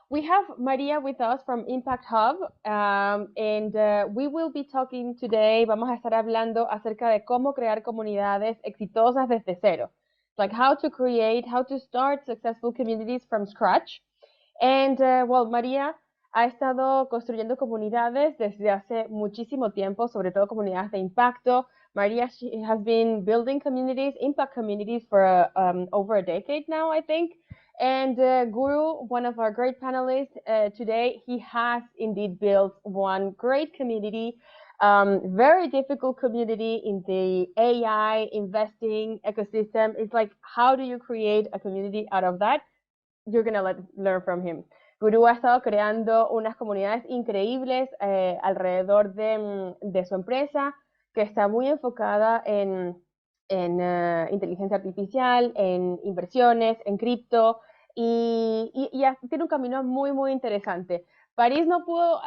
we have María with us from Impact Hub, and we will be talking today, vamos a estar hablando acerca de cómo crear comunidades exitosas desde cero. Like how to create, how to start successful communities from scratch. And well, María ha estado construyendo comunidades desde hace muchísimo tiempo, sobre todo comunidades de impacto. María, she has been building communities, impact communities for over a decade now, I think. And Guru, one of our great panelists today, he has indeed built one great community, very difficult community in the AI investing ecosystem. It's like, how do you create a community out of that? You're going to learn from him. Guru ha estado creando unas comunidades increíbles alrededor de su empresa, que está muy enfocada en inteligencia artificial, en inversiones, en cripto, y tiene un camino muy, muy interesante. París no pudo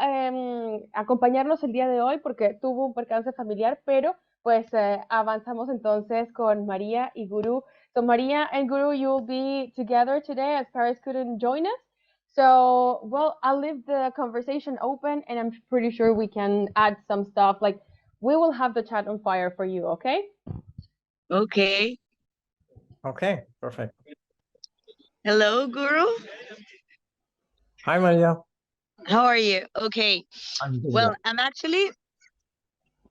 acompañarnos el día de hoy porque tuvo un percance familiar, pero pues avanzamos entonces con María y Guru. So Maria and Guru, you'll be together today as Paris couldn't join us. So, well, I'll leave the conversation open and I'm pretty sure we can add some stuff. Like, we will have the chat on fire for you, okay? Okay. Okay, perfect. Hello, Guru. Hi, Maria. How are you? Okay. Well, I'm actually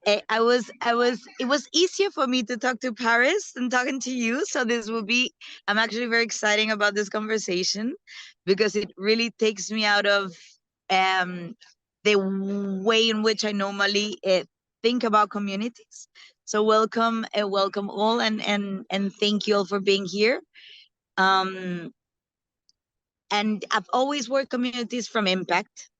it was easier for me to talk to Paris than talking to you. So I'm actually very excited about this conversation because it really takes me out of the way in which I normally think about communities. So welcome all and thank you all for being here. And I've always worked communities from impact.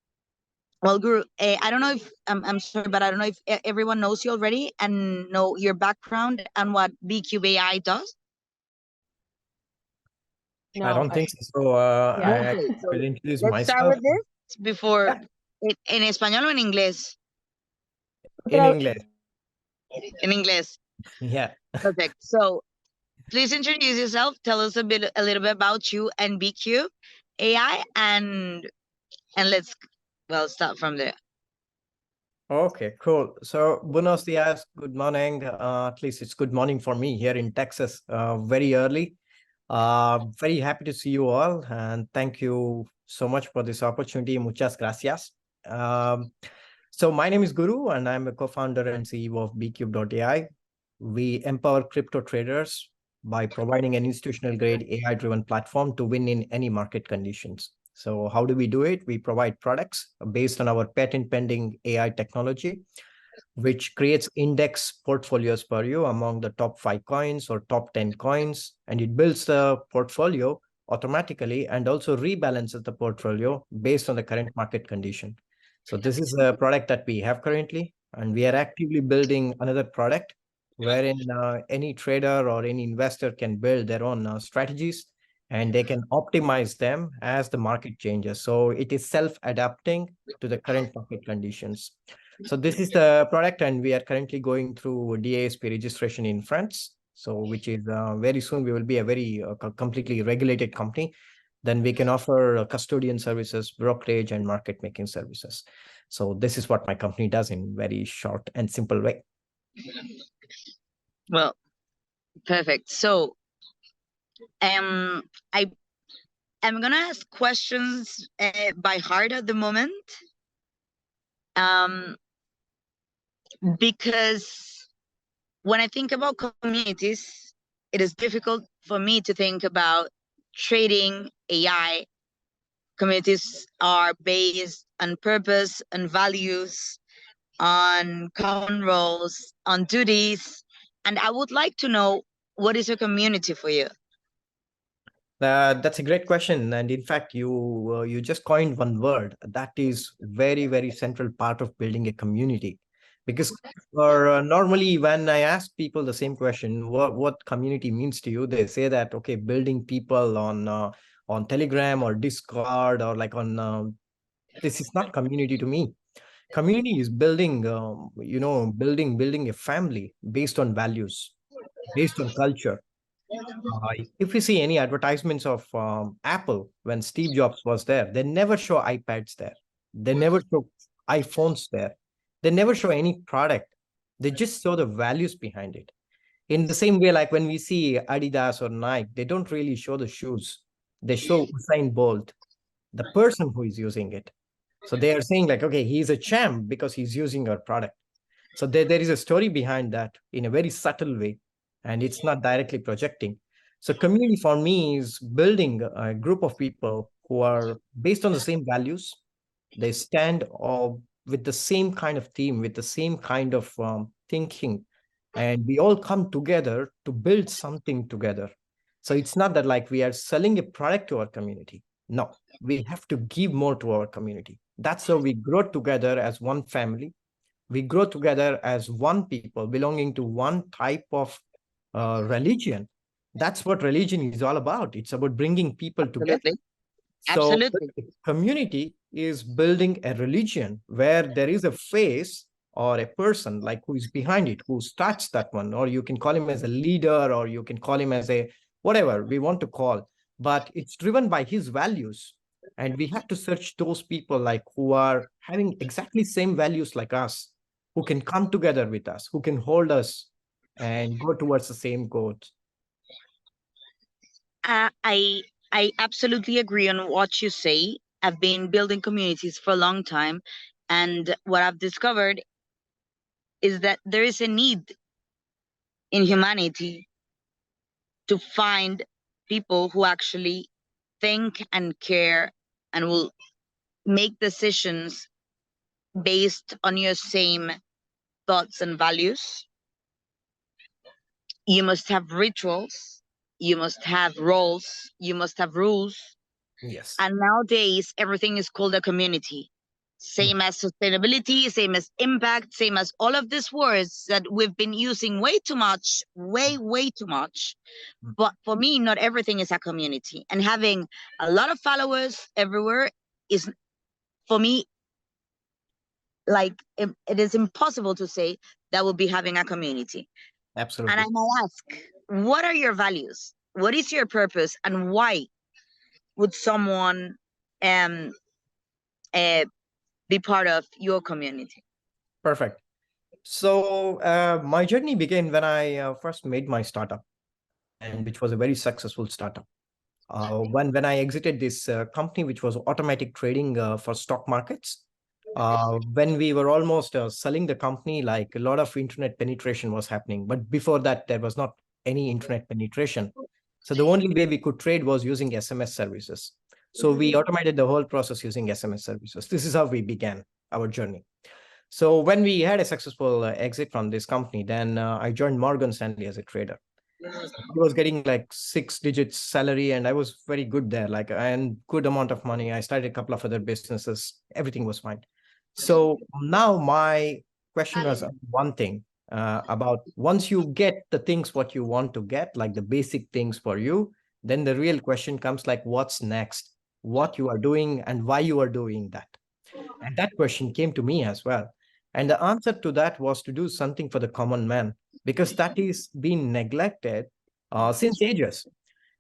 Well, Guru, I don't know if I'm sorry, but I don't know if everyone knows you already and know your background and what B-CUBE.AI does. No, I don't think so. I will introduce let's myself. Start with this before en español o en inglés. In English. In English. Yeah. Perfect. So, please introduce yourself. Tell us a little bit about you and B-CUBE.AI, and let's start from there. Okay, cool. So, buenos dias, good morning. At least it's good morning for me here in Texas, very early. Very happy to see you all, and thank you so much for this opportunity. Muchas gracias. So my name is Guru, and I'm a co-founder and CEO of B-CUBE.AI. We empower crypto traders by providing an institutional-grade AI-driven platform to win in any market conditions. So how do we do it? We provide products based on our patent-pending AI technology, which creates index portfolios for you among the top 5 coins or top 10 coins, and it builds the portfolio automatically and also rebalances the portfolio based on the current market condition. So this is a product that we have currently, and we are actively building another product wherein any trader or any investor can build their own strategies, and they can optimize them as the market changes. So it is self-adapting to the current market conditions. So this is the product, and we are currently going through DASP registration in France. So which is very soon we will be a very completely regulated company. Then we can offer custodian services, brokerage, and market making services. So this is what my company does in very short and simple way. Well, perfect. So I'm gonna ask questions by heart at the moment. Because when I think about communities, it is difficult for me to think about trading AI. Communities are based on purpose, on values, on common roles, on duties. And I would like to know, what is a community for you? That's a great question. And in fact, you just coined one word that is very, very central part of building a community. Because normally when I ask people the same question, what community means to you, they say that, okay, building people on Telegram or Discord or like on, this is not community to me. Community is building, building a family based on values, based on culture, If you see any advertisements of Apple when Steve Jobs was there, they never show iPads there. They never show iPhones there. They never show any product. They just show the values behind it. In the same way, like when we see Adidas or Nike, they don't really show the shoes. They show Usain Bolt, the person who is using it. So they are saying like, okay, he's a champ because he's using our product. So there is a story behind that in a very subtle way, and it's not directly projecting. So community for me is building a group of people who are based on the same values. They stand with the same kind of theme, with the same kind of thinking, and we all come together to build something together. So it's not that like we are selling a product to our community. No, we have to give more to our community. That's how we grow together as one family. We grow together as one people belonging to one type of religion. That's what religion is all about. It's about bringing people together. Absolutely. So Absolutely. community is building a religion where there is a face or a person like who is behind it, who starts that one, or you can call him as a leader, or you can call him as a whatever we want to call, but it's driven by his values. And we have to search those people like who are having exactly same values like us, who can come together with us, who can hold us and go towards the same goal. I absolutely agree on what you say. I've been building communities for a long time, and what I've discovered is that there is a need in humanity to find people who actually think and care and will make decisions based on your same thoughts and values. You must have rituals, you must have roles, you must have rules. Yes. And nowadays, everything is called a community. Same as sustainability, same as impact, same as all of these words that we've been using way too much, way too much. But for me, not everything is a community. And having a lot of followers everywhere is, for me, like it is impossible to say that we'll be having a community. Absolutely. And I might ask, what are your values? What is your purpose? And why would someone be part of your community? Perfect. So my journey began when I first made my startup, and which was a very successful startup. When I exited this company, which was automatic trading for stock markets, when we were almost selling the company, like a lot of internet penetration was happening. But before that, there was not any internet penetration. So the only way we could trade was using SMS services. So we automated the whole process using SMS services. This is how we began our journey. So when we had a successful exit from this company, then I joined Morgan Stanley as a trader. I was getting like 6 digits salary, and I was very good there, like, and good amount of money. I started a couple of other businesses. Everything was fine. So now my question was one thing about once you get the things what you want to get, like the basic things for you, then the real question comes like, what's next? What you are doing and why you are doing that? And that question came to me as well. And the answer to that was to do something for the common man, because that is being neglected since ages.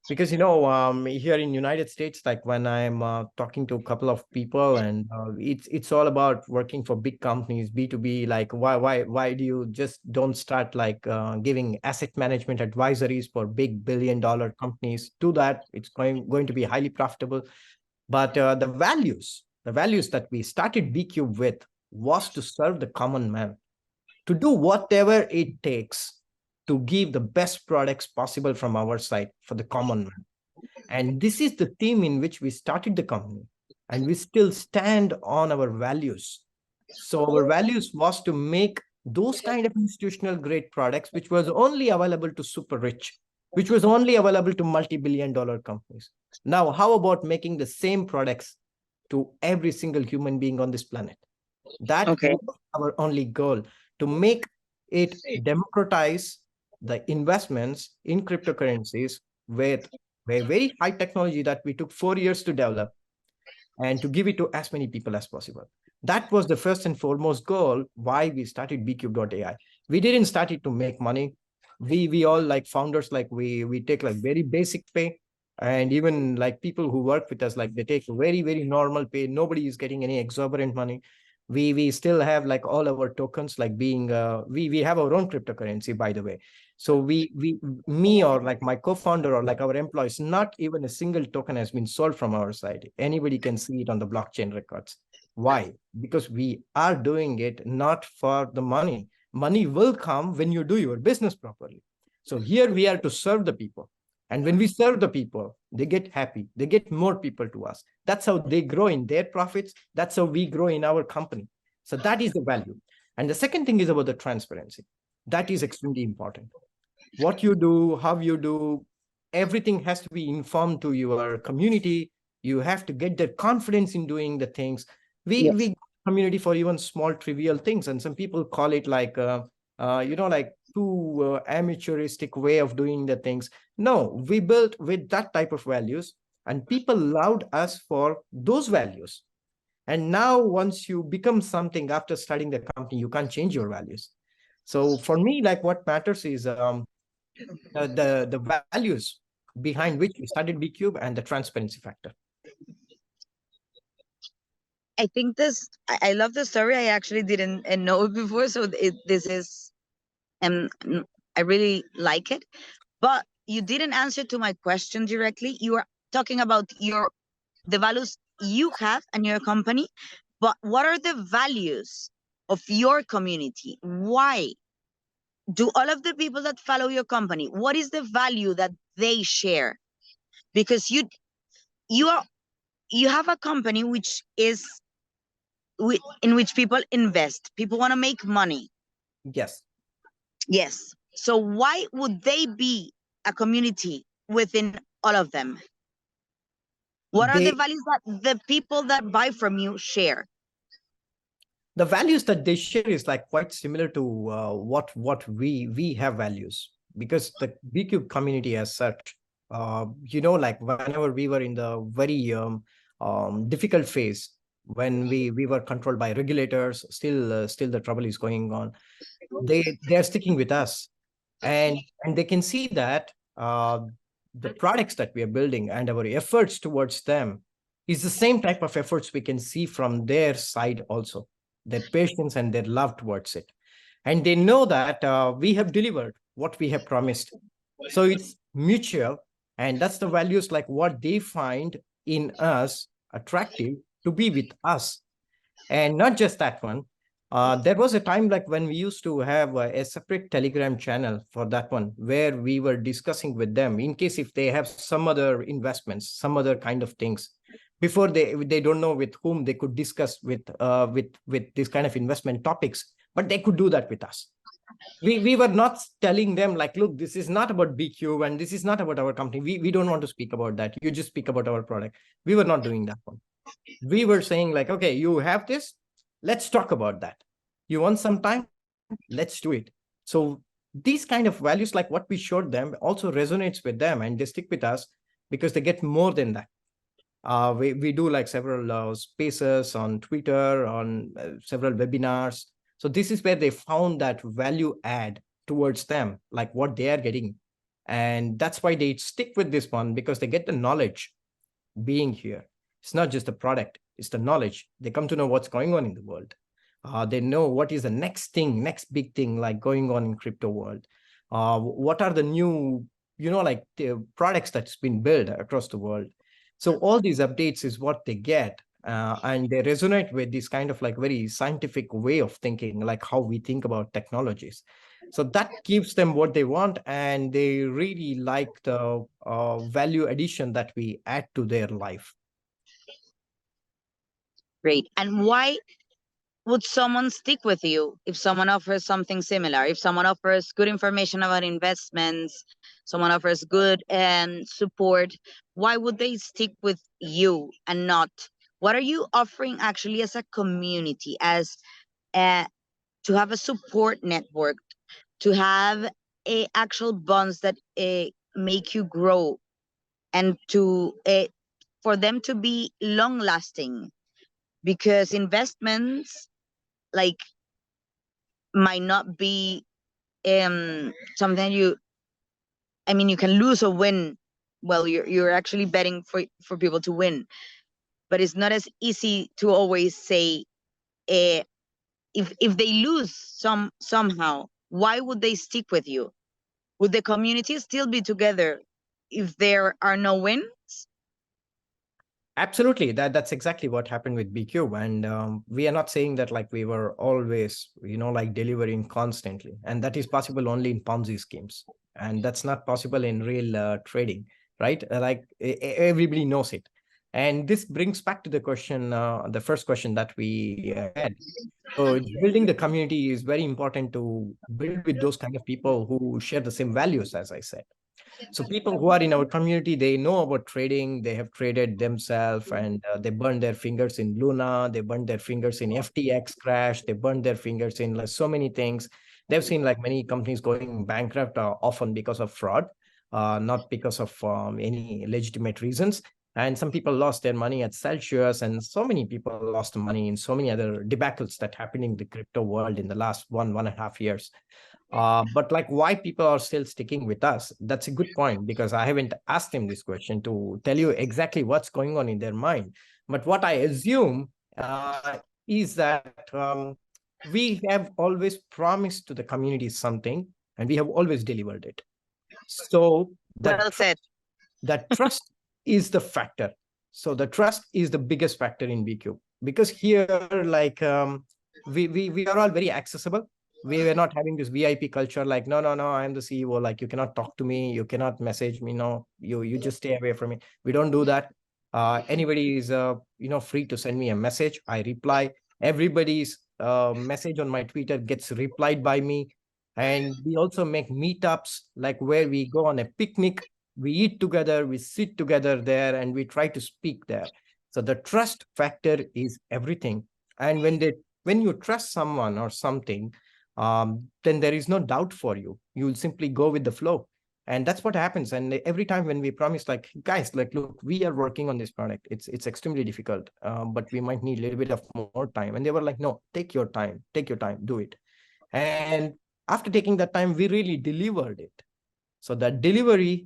Because, here in United States, like when I'm talking to a couple of people, and it's all about working for big companies, B2B, like why do you just don't start like giving asset management advisories for big billion-dollar companies? Do that. It's going to be highly profitable. But the values that we started B-CUBE with was to serve the common man, to do whatever it takes to give the best products possible from our side for the common man. And this is the theme in which we started the company, and we still stand on our values. So our values was to make those kind of institutional grade products, which was only available to super rich, which was only available to multi-billion-dollar companies. Now, how about making the same products to every single human being on this planet? That was our only goal, to make it democratize the investments in cryptocurrencies with a very high technology that we took 4 years to develop, and to give it to as many people as possible. That was the first and foremost goal why we started B-CUBE.AI. We didn't start it to make money. We all like founders, like we take like very basic pay, and even like people who work with us, like they take very, very normal pay. Nobody is getting any exorbitant money. We still have like all our tokens, like being we have our own cryptocurrency, by the way. So me or like my co-founder or like our employees, not even a single token has been sold from our side. Anybody can see it on the blockchain records. Why? Because we are doing it not for the money. Money will come when you do your business properly. So here we are to serve the people. And when we serve the people, they get happy. They get more people to us. That's how they grow in their profits. That's how we grow in our company. So that is the value. And the second thing is about the transparency. That is extremely important. What you do, how you do, everything has to be informed to your community. You have to get their confidence in doing the things. We community for even small trivial things, and some people call it like like too amateuristic way of doing the things. No, we built with that type of values, and people loved us for those values. And now once you become something after studying the company, you can't change your values. So for me, like what matters is the values behind which we studied B-CUBE and the transparency factor. I think I love the story. I actually didn't know it before, so this is, I really like it. But you didn't answer to my question directly. You are talking about the values you have and your company, but what are the values of your community? Why do all of the people that follow your company, what is the value that they share? Because you have a company which is in which people invest. People want to make money. Yes. So why would they be a community within all of them? What are the values that the people that buy from you share? The values that they share is like quite similar to what we have values, because the B-CUBE community as such, like whenever we were in the very difficult phase, when we were controlled by regulators, still the trouble is going on. They're sticking with us, and they can see that the products that we are building and our efforts towards them is the same type of efforts we can see from their side also, their patience and their love towards it. And they know that we have delivered what we have promised. So it's mutual, and that's the values like what they find in us attractive to be with us. And not just that one. There was a time like when we used to have a separate Telegram channel for that one, where we were discussing with them in case if they have some other investments, some other kind of things, before they don't know with whom they could discuss with this kind of investment topics, but they could do that with us. We were not telling them like, look, this is not about B-CUBE and this is not about our company. We don't want to speak about that. You just speak about our product. We were not doing that one. We were saying like, okay, you have this, let's talk about that. You want some time? Let's do it. So these kind of values, like what we showed them, also resonates with them, and they stick with us because they get more than that. We do like several spaces on Twitter, on several webinars. So this is where they found that value add towards them, like what they are getting. And that's why they stick with this one, because they get the knowledge being here. It's not just the product, it's the knowledge. They come to know what's going on in the world. They know what is the next big thing like going on in crypto world. What are the new, like the products that's been built across the world. So all these updates is what they get. And they resonate with this kind of like very scientific way of thinking, like how we think about technologies. So that gives them what they want, and they really like the value addition that we add to their life. Great. And why would someone stick with you if someone offers something similar? If someone offers good information about investments, someone offers good support, why would they stick with you and not? What are you offering actually as a community, as to have a support network, to have actual bonds that make you grow, and to for them to be long lasting? Because investments like might not be something you can lose or win. Well, you're actually betting for people to win, but it's not as easy to always say, if they lose somehow, why would they stick with you? Would the community still be together if there are no wins? Absolutely. That's exactly what happened with B-CUBE. And we are not saying that like we were always, like delivering constantly. And that is possible only in Ponzi schemes. And that's not possible in real trading, right? Everybody knows it. And this brings back to the question, the first question that we had. So building the community is very important to build with those kind of people who share the same values, as I said. So people who are in our community, they know about trading, they have traded themselves, and they burned their fingers in Luna, they burned their fingers in FTX crash, they burned their fingers in like so many things. They've seen like many companies going bankrupt often because of fraud, not because of any legitimate reasons. And some people lost their money at Celsius, and so many people lost money in so many other debacles that happened in the crypto world in the last 1.5 years. But like why people are still sticking with us, that's a good point, because I haven't asked them this question to tell you exactly what's going on in their mind. But what I assume is that we have always promised to the community something, and we have always delivered it. So Well said. that trust is the factor. So the trust is the biggest factor in B-CUBE, because here, like we are all very accessible. We were not having this VIP culture, like, no, I'm the CEO, like you cannot talk to me, you cannot message me, no, you just stay away from me. We don't do that. Anybody is free to send me a message, I reply. Everybody's message on my Twitter gets replied by me. And we also make meetups, like where we go on a picnic, we eat together, we sit together there, and we try to speak there. So the trust factor is everything. And when you trust someone or something, then there is no doubt for you. You'll simply go with the flow. And that's what happens. And every time when we promise, like, guys, like, look, we are working on this product. It's extremely difficult, but we might need a little bit of more time. And they were like, no, take your time, do it. And after taking that time, we really delivered it. So that delivery,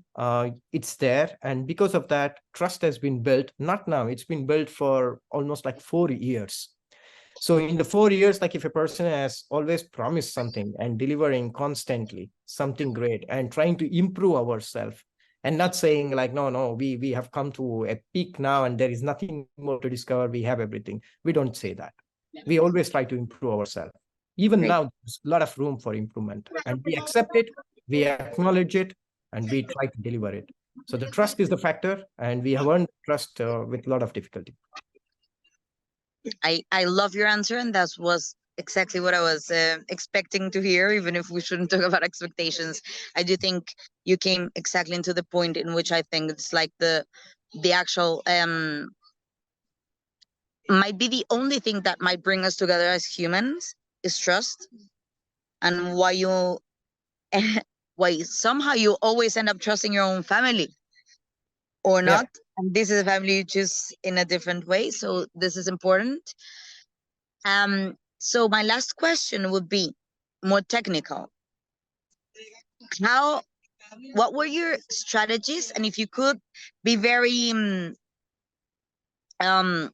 it's there. And because of that, trust has been built. Not now, it's been built for almost like 4 years. So in the 4 years, like if a person has always promised something and delivering constantly something great and trying to improve ourselves, and not saying like, no, we have come to a peak now and there is nothing more to discover, we have everything. We don't say that. We always try to improve ourselves. Even now, there's a lot of room for improvement, and we accept it, we acknowledge it, and we try to deliver it. So the trust is the factor, and we have earned trust with a lot of difficulty. I love your answer, and that was exactly what I was expecting to hear, even if we shouldn't talk about expectations. I do think you came exactly into the point in which I think it's like the actual might be the only thing that might bring us together as humans is trust. And why somehow you always end up trusting your own family or not. Yeah. And this is a family you choose in a different way. So this is important. So my last question would be more technical. What were your strategies? And if you could be very,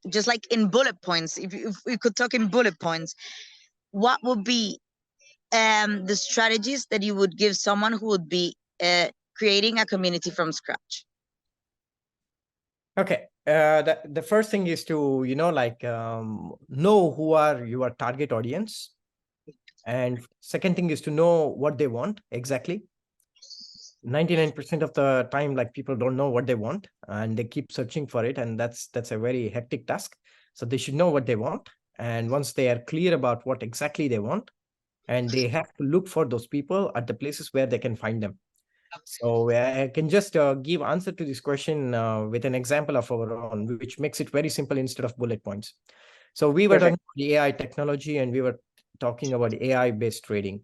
just like in bullet points, if we could talk in bullet points, what would be the strategies that you would give someone who would be creating a community from scratch? Okay. The first thing is to, know who are your target audience. And second thing is to know what they want exactly. 99% of the time, like people don't know what they want and they keep searching for it. And that's a very hectic task. So they should know what they want. And once they are clear about what exactly they want, and they have to look for those people at the places where they can find them. So I can just give answer to this question with an example of our own, which makes it very simple instead of bullet points. So we were talking about AI technology, and we were talking about AI-based trading.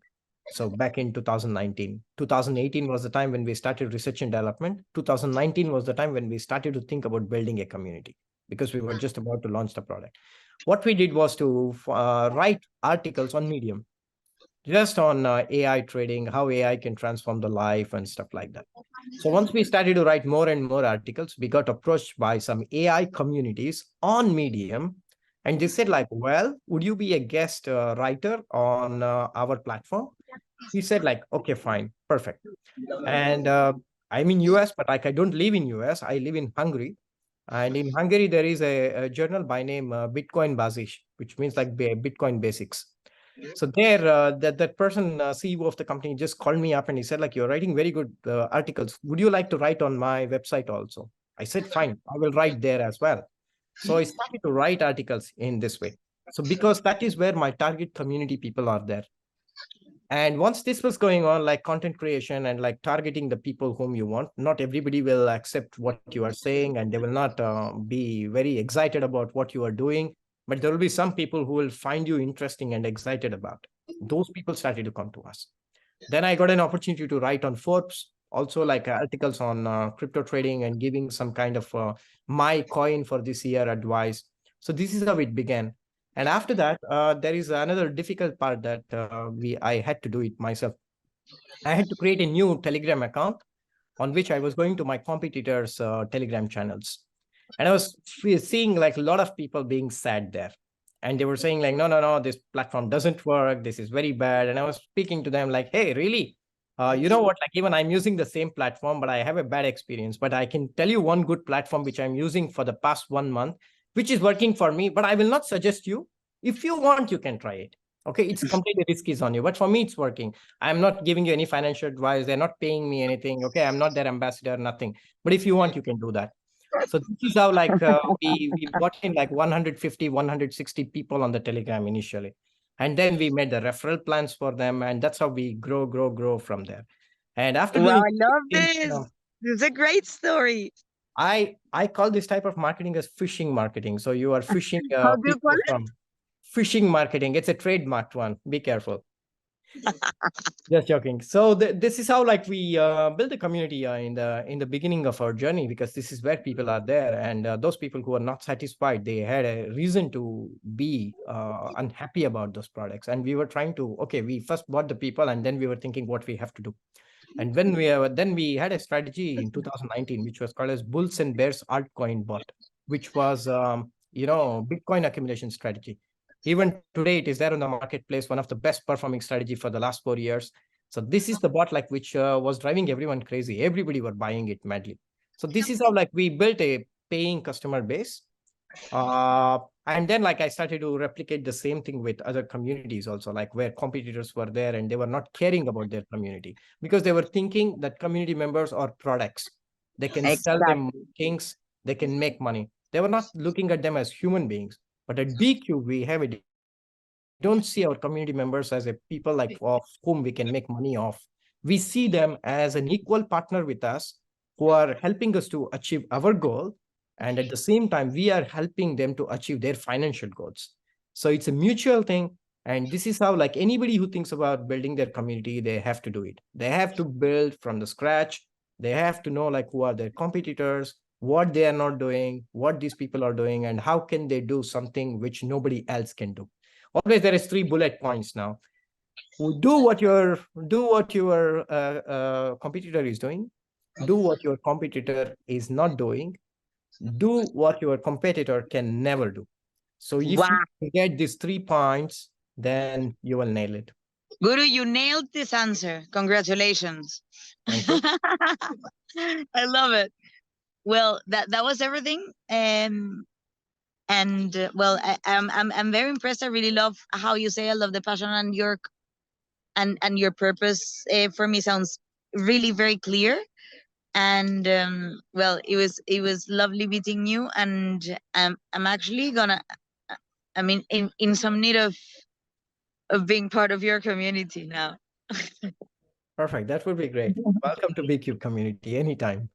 So back in 2019, 2018 was the time when we started research and development. 2019 was the time when we started to think about building a community, because we were just about to launch the product. What we did was to write articles on Medium. just on AI trading, how AI can transform the life and stuff like that. So once we started to write more and more articles, we got approached by some AI communities on Medium. And they said like, well, would you be a guest writer on our platform? We said like, okay, fine, perfect. And I'm in US, but like I don't live in US. I live in Hungary. And in Hungary, there is a journal by name Bitcoin Basis, which means like Bitcoin Basics. So there, that person, CEO of the company, just called me up and he said, like, you're writing very good articles. Would you like to write on my website also? I said, fine, I will write there as well. So I started to write articles in this way. So because that is where my target community people are there. And once this was going on, like content creation and like targeting the people whom you want, not everybody will accept what you are saying and they will not be very excited about what you are doing. But there will be some people who will find you interesting and excited about it. Those people started to come to us. Then I got an opportunity to write on Forbes, also like articles on crypto trading and giving some kind of my coin for this year advice. So this is how it began. And after that, there is another difficult part that I had to do it myself. I had to create a new Telegram account on which I was going to my competitors' Telegram channels. And I was seeing like a lot of people being sad there. And they were saying like, no, no, no, this platform doesn't work. This is very bad. And I was speaking to them like, hey, really? You know what? Like even I'm using the same platform, but I have a bad experience. But I can tell you one good platform which I'm using for the past 1 month, which is working for me. But I will not suggest you. If you want, you can try it. Okay, it's completely risky on you. But for me, it's working. I'm not giving you any financial advice. They're not paying me anything. Okay, I'm not their ambassador, nothing. But if you want, you can do that. So this is how like we got in like 150, 160 people on the Telegram initially. And then we made the referral plans for them. And that's how we grow from there. And after Wow, doing, I love this. This is a great story. I call this type of marketing as phishing marketing. So you are phishing How do you call people it? from phishing marketing. It's a trademarked one. Be careful. Just joking. So this is how like we build a community in the beginning of our journey, because this is where people are there, and those people who are not satisfied, they had a reason to be unhappy about those products, and we were trying to we first bought the people, and then we were thinking what we have to do. And when we had a strategy in 2019, which was called as Bulls and Bears altcoin bot, which was Bitcoin accumulation strategy. Even today, it is there on the marketplace, one of the best performing strategy for the last 4 years. So this is the bot like which was driving everyone crazy. Everybody were buying it madly. So this is how like we built a paying customer base. And then like I started to replicate the same thing with other communities also, like where competitors were there and they were not caring about their community because they were thinking that community members are products. They can sell them things, they can make money. They were not looking at them as human beings. But at B-CUBE, we have it. Don't see our community members as a people like of whom we can make money off. We see them as an equal partner with us who are helping us to achieve our goal. And at the same time, we are helping them to achieve their financial goals. So it's a mutual thing. And this is how like anybody who thinks about building their community, they have to do it. They have to build from the scratch. They have to know like who are their competitors, what they are not doing, what these people are doing, and how can they do something which nobody else can do. Always there is 3 bullet points now. Do what your competitor is doing. Do what your competitor is not doing. Do what your competitor can never do. So if you get these 3 points, then you will nail it. Guru, you nailed this answer. Congratulations. Thank you. I love it. Well, that was everything. Well, I'm very impressed. I really love how you say I love the passion and your purpose. For me, sounds really very clear. And well, it was lovely meeting you. And I'm actually gonna, I mean, in some need of being part of your community now. Perfect. That would be great. Welcome to B-CUBE community anytime.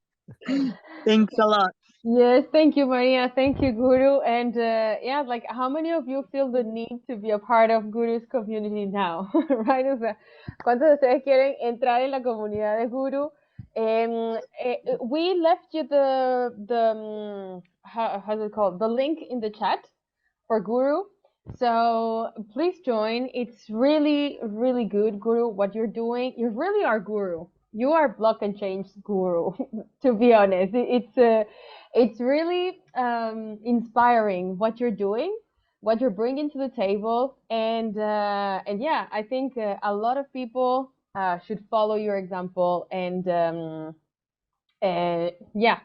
Thanks a lot. Yes, thank you, Maria. Thank you, Guru. And yeah, like how many of you feel the need to be a part of Guru's community now? Right? O sea, ¿cuántos de ustedes quieren entrar en la comunidad de Guru? We left you how's it called? The link in the chat for Guru. So please join. It's really, really good, Guru, what you're doing. You really are Guru. You are Block&Change Guru, to be honest. It's really inspiring what you're doing, what you're bringing to the table, and yeah, I think a lot of people should follow your example, and yeah,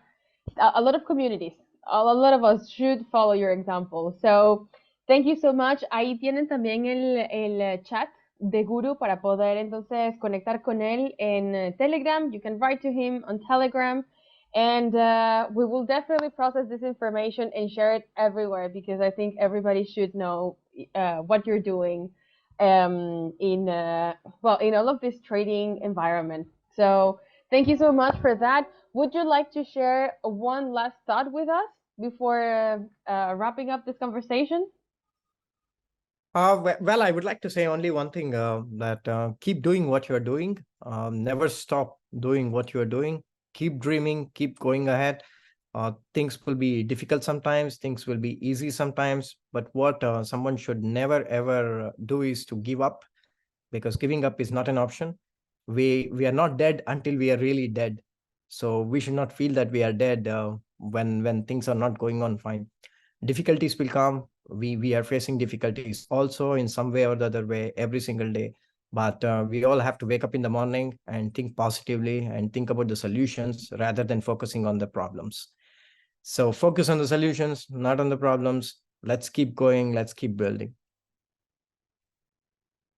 a lot of communities, a lot of us should follow your example. So thank you so much. Ahí tienen también el chat de Guru para poder entonces conectar con él en Telegram. You can write to him on Telegram, and we will definitely process this information and share it everywhere, because I think everybody should know what you're doing in all of this trading environment. So thank you so much for that. Would you like to share one last thought with us before wrapping up this conversation? Well, I would like to say only one thing, that keep doing what you're doing. Never stop doing what you're doing. Keep dreaming, keep going ahead. Things will be difficult sometimes, things will be easy sometimes, but what someone should never ever do is to give up, because giving up is not an option. We are not dead until we are really dead. So we should not feel that we are dead when things are not going on fine. Difficulties will come. We are facing difficulties also in some way or the other way every single day. But we all have to wake up in the morning and think positively and think about the solutions rather than focusing on the problems. So focus on the solutions, not on the problems. Let's keep going. Let's keep building.